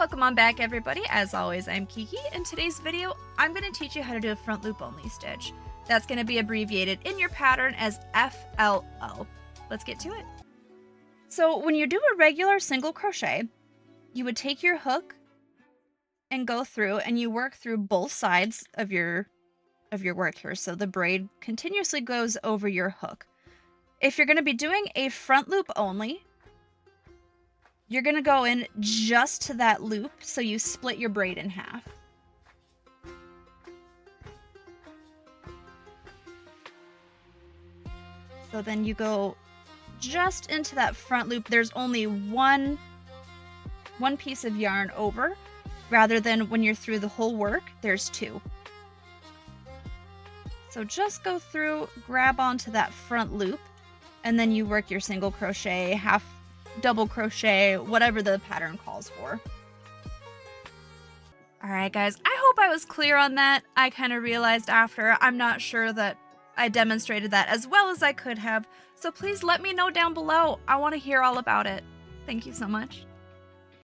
Welcome on back, everybody. As always, I'm Kiki. In today's video, I'm going to teach you how to do a front loop only stitch. That's going to be abbreviated in your pattern as FLO. Let's get to it. So when you do a regular single crochet, you would take your hook and go through and you work through both sides of your work here. So the braid continuously goes over your hook. If you're going to be doing a front loop only, you're going to go in just to that loop, so you split your braid in half. So then you go just into that front loop. There's only one piece of yarn over, rather than when you're through the whole work, there's two. So just go through, grab onto that front loop, and then you work your single crochet, half double crochet, whatever the pattern calls for. Alright guys, I hope I was clear on that. I kind of realized after, I'm not sure that I demonstrated that as well as I could have, so please let me know down below. I want to hear all about it. Thank you so much.